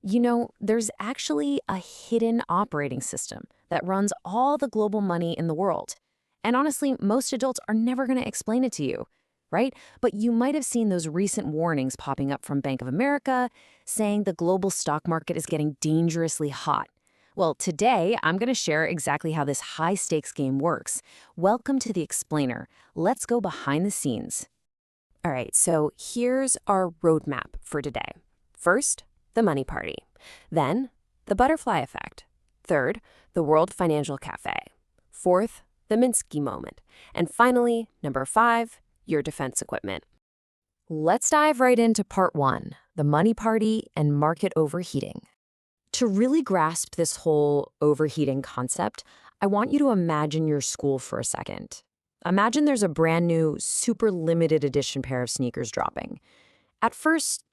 There's actually a hidden operating system that runs all the global money in the world. And honestly, most adults are never going to explain it to you, right? But you might have seen those recent warnings popping up from Bank of America saying the global stock market is getting dangerously hot. Well, today I'm going to share exactly how this high stakes game works. Welcome to the Explainer. Let's go behind the scenes. All right, so here's our roadmap for today. First, the money party. Then, the butterfly effect. Third, the World Financial Cafe. Fourth, the Minsky moment. And finally, number 5, your defense equipment. Let's dive right into part 1, the money party and market overheating. To really grasp this whole overheating concept, I want you to imagine your school for a second. Imagine there's a brand new, super limited edition pair of sneakers dropping. At first,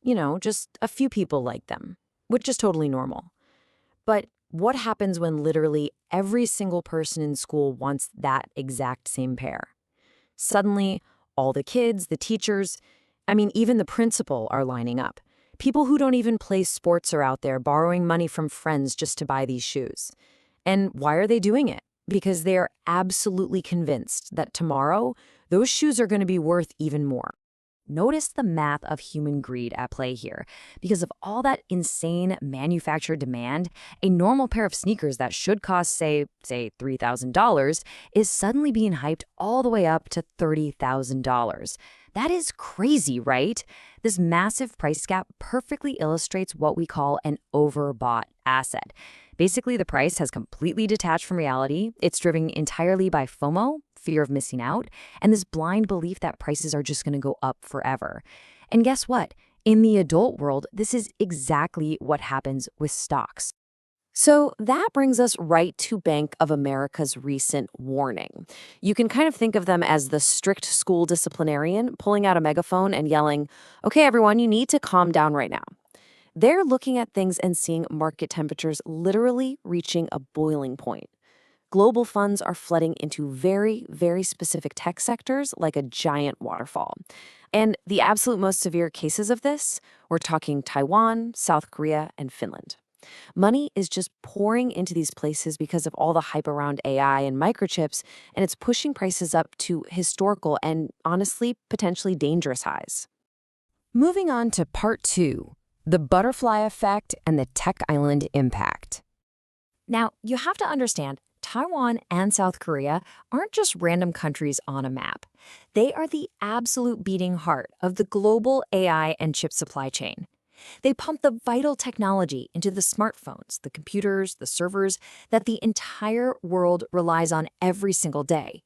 just a few people like them, which is totally normal. But what happens when literally every single person in school wants that exact same pair? Suddenly, all the kids, the teachers, even the principal are lining up. People who don't even play sports are out there borrowing money from friends just to buy these shoes. And why are they doing it? Because they are absolutely convinced that tomorrow, those shoes are going to be worth even more. Notice the math of human greed at play here. Because of all that insane manufacturer demand, a normal pair of sneakers that should cost, say $3,000 is suddenly being hyped all the way up to $30,000. That is crazy, right? This massive price gap perfectly illustrates what we call an overbought asset. Basically, the price has completely detached from reality. It's driven entirely by FOMO, fear of missing out, and this blind belief that prices are just going to go up forever. And guess what? In the adult world, this is exactly what happens with stocks. So that brings us right to Bank of America's recent warning. You can kind of think of them as the strict school disciplinarian pulling out a megaphone and yelling, "Okay, everyone, you need to calm down right now." They're looking at things and seeing market temperatures literally reaching a boiling point. Global funds are flooding into very, very specific tech sectors like a giant waterfall. And the absolute most severe cases of this, we're talking Taiwan, South Korea, and Finland. Money is just pouring into these places because of all the hype around AI and microchips, and it's pushing prices up to historical and, honestly, potentially dangerous highs. Moving on to part 2, the butterfly effect and the tech island impact. Now, you have to understand, Taiwan and South Korea aren't just random countries on a map. They are the absolute beating heart of the global AI and chip supply chain. They pump the vital technology into the smartphones, the computers, the servers that the entire world relies on every single day.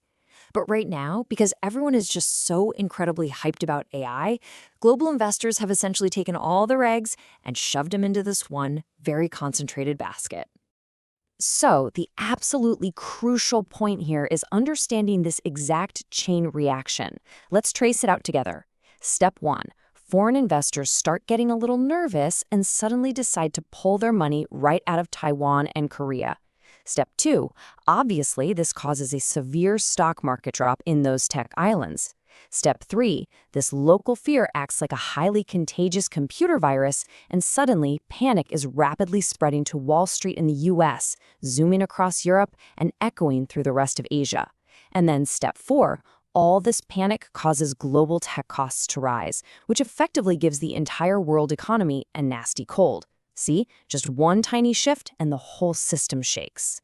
But right now, because everyone is just so incredibly hyped about AI, global investors have essentially taken all their eggs and shoved them into this one very concentrated basket. So, the absolutely crucial point here is understanding this exact chain reaction. Let's trace it out together. Step 1. Foreign investors start getting a little nervous and suddenly decide to pull their money right out of Taiwan and Korea. Step 2. Obviously, this causes a severe stock market drop in those tech islands. Step 3. This local fear acts like a highly contagious computer virus, and suddenly panic is rapidly spreading to Wall Street in the US, zooming across Europe and echoing through the rest of Asia. And then Step 4. All this panic causes global tech costs to rise, which effectively gives the entire world economy a nasty cold. See, just one tiny shift and the whole system shakes.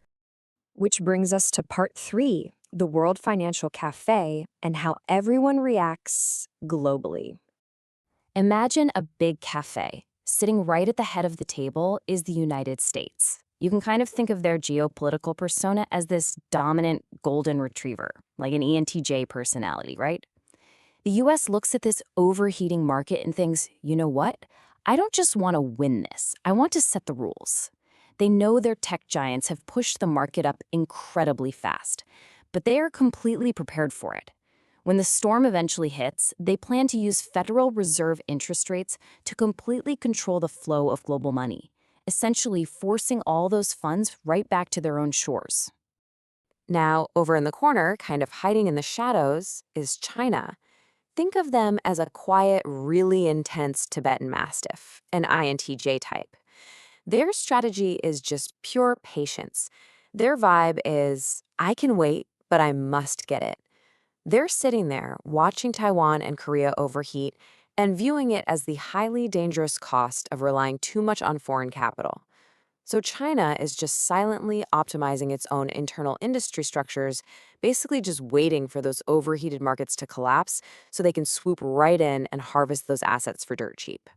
Which brings us to part 3, the World Financial Cafe and how everyone reacts globally. Imagine a big cafe. Sitting right at the head of the table is the United States. You can kind of think of their geopolitical persona as this dominant golden retriever, like an ENTJ personality, right? The US looks at this overheating market and thinks, you know what? I don't just want to win this. I want to set the rules. They know their tech giants have pushed the market up incredibly fast, but they are completely prepared for it. When the storm eventually hits, they plan to use Federal Reserve interest rates to completely control the flow of global money, essentially forcing all those funds right back to their own shores. Now, over in the corner, kind of hiding in the shadows, is China. Think of them as a quiet, really intense Tibetan Mastiff, an INTJ type. Their strategy is just pure patience. Their vibe is, I can wait, but I must get it. They're sitting there watching Taiwan and Korea overheat and viewing it as the highly dangerous cost of relying too much on foreign capital. So China is just silently optimizing its own internal industry structures, basically just waiting for those overheated markets to collapse so they can swoop right in and harvest those assets for dirt cheap.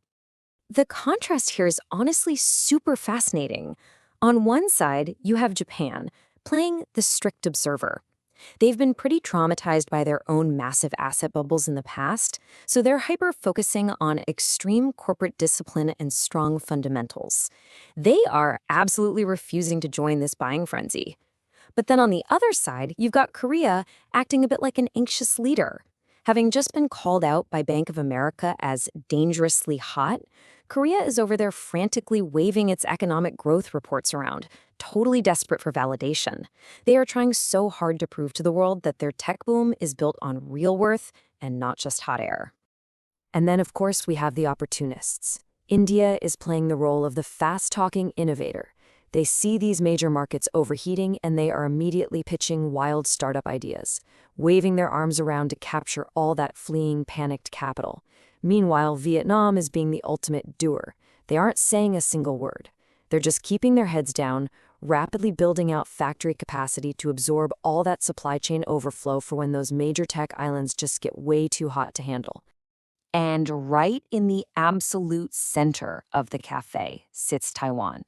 The contrast here is honestly super fascinating. On one side, you have Japan, playing the strict observer. They've been pretty traumatized by their own massive asset bubbles in the past, so they're hyper-focusing on extreme corporate discipline and strong fundamentals. They are absolutely refusing to join this buying frenzy. But then on the other side, you've got Korea acting a bit like an anxious leader. Having just been called out by Bank of America as dangerously hot, Korea is over there frantically waving its economic growth reports around, totally desperate for validation. They are trying so hard to prove to the world that their tech boom is built on real worth and not just hot air. And then, of course, we have the opportunists. India is playing the role of the fast-talking innovator. They see these major markets overheating and they are immediately pitching wild startup ideas, waving their arms around to capture all that fleeing, panicked capital. Meanwhile, Vietnam is being the ultimate doer. They aren't saying a single word. They're just keeping their heads down, rapidly building out factory capacity to absorb all that supply chain overflow for when those major tech islands just get way too hot to handle. And right in the absolute center of the cafe sits Taiwan.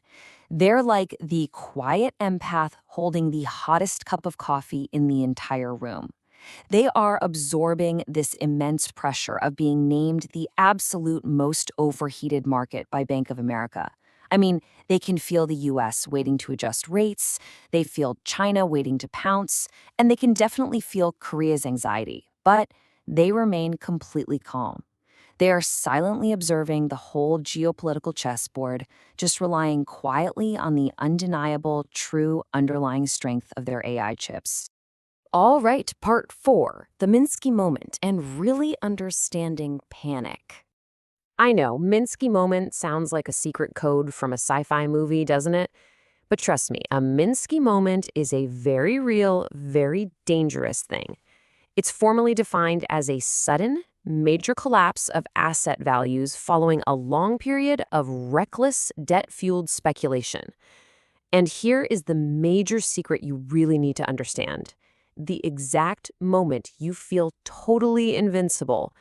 They're like the quiet empath holding the hottest cup of coffee in the entire room. They are absorbing this immense pressure of being named the absolute most overheated market by Bank of America. I mean, they can feel the US waiting to adjust rates, they feel China waiting to pounce, and they can definitely feel Korea's anxiety, but they remain completely calm. They are silently observing the whole geopolitical chessboard, just relying quietly on the undeniable, true underlying strength of their AI chips. All right, part 4, the Minsky moment and really understanding panic. I know, Minsky moment sounds like a secret code from a sci-fi movie, doesn't it? But trust me, a Minsky moment is a very real, very dangerous thing. It's formally defined as a sudden, major collapse of asset values following a long period of reckless, debt-fueled speculation. And here is the major secret you really need to understand. The exact moment you feel totally invincible,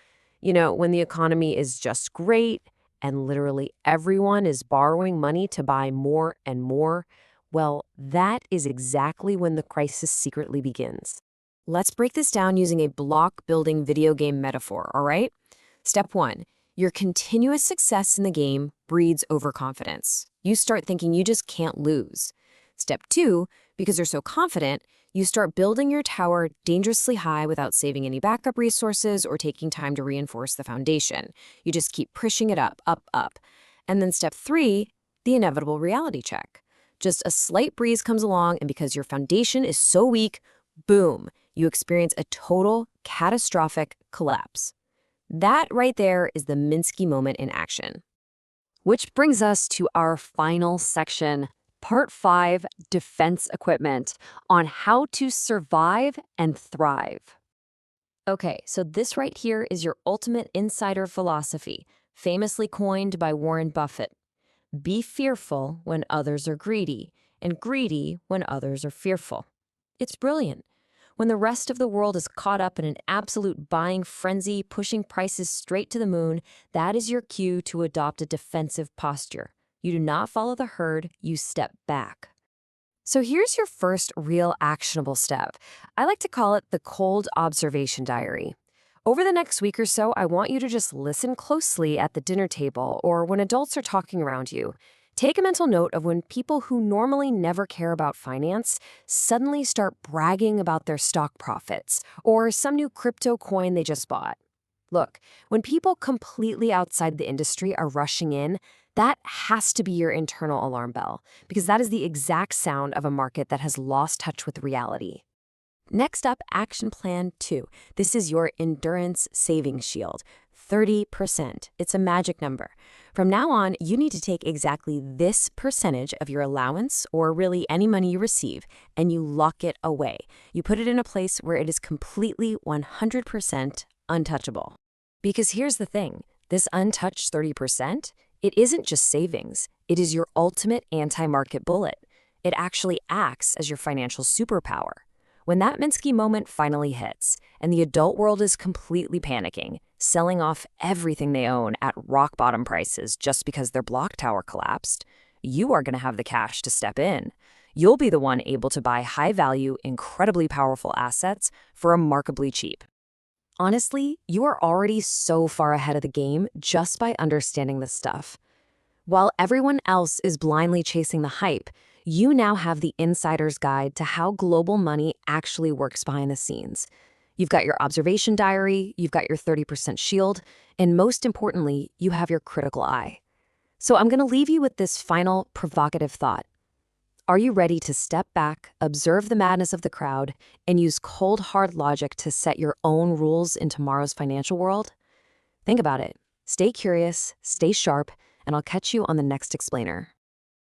when the economy is just great and literally everyone is borrowing money to buy more and more, well, that is exactly when the crisis secretly begins. Let's break this down using a block-building video game metaphor, all right? Step 1. Your continuous success in the game breeds overconfidence. You start thinking you just can't lose. Step 2, because you're so confident, you start building your tower dangerously high without saving any backup resources or taking time to reinforce the foundation. You just keep pushing it up, up, up. And then step 3, the inevitable reality check. Just a slight breeze comes along, and because your foundation is so weak, boom, you experience a total catastrophic collapse. That right there is the Minsky moment in action. Which brings us to our final section, Part 5, Defense Equipment, on how to survive and thrive. Okay, so this right here is your ultimate insider philosophy, famously coined by Warren Buffett. Be fearful when others are greedy, and greedy when others are fearful. It's brilliant. When the rest of the world is caught up in an absolute buying frenzy, pushing prices straight to the moon, that is your cue to adopt a defensive posture. You do not follow the herd, you step back. So here's your first real actionable step. I like to call it the cold observation diary. Over the next week or so, I want you to just listen closely at the dinner table or when adults are talking around you. Take a mental note of when people who normally never care about finance suddenly start bragging about their stock profits or some new crypto coin they just bought. Look, when people completely outside the industry are rushing in, that has to be your internal alarm bell, because that is the exact sound of a market that has lost touch with reality. Next up, action plan 2. This is your endurance saving shield. 30%. It's a magic number. From now on, you need to take exactly this percentage of your allowance, or really any money you receive, and you lock it away. You put it in a place where it is completely 100% untouchable. Because here's the thing, this untouched 30%, it isn't just savings. It is your ultimate anti-market bullet. It actually acts as your financial superpower. When that Minsky moment finally hits, and the adult world is completely panicking, selling off everything they own at rock-bottom prices just because their block tower collapsed, you are going to have the cash to step in. You'll be the one able to buy high-value, incredibly powerful assets for remarkably cheap. Honestly, you are already so far ahead of the game just by understanding this stuff. While everyone else is blindly chasing the hype, you now have the insider's guide to how global money actually works behind the scenes. You've got your observation diary, you've got your 30% shield, and most importantly, you have your critical eye. So I'm going to leave you with this final provocative thought. Are you ready to step back, observe the madness of the crowd, and use cold, hard logic to set your own rules in tomorrow's financial world? Think about it. Stay curious, stay sharp, and I'll catch you on the next explainer.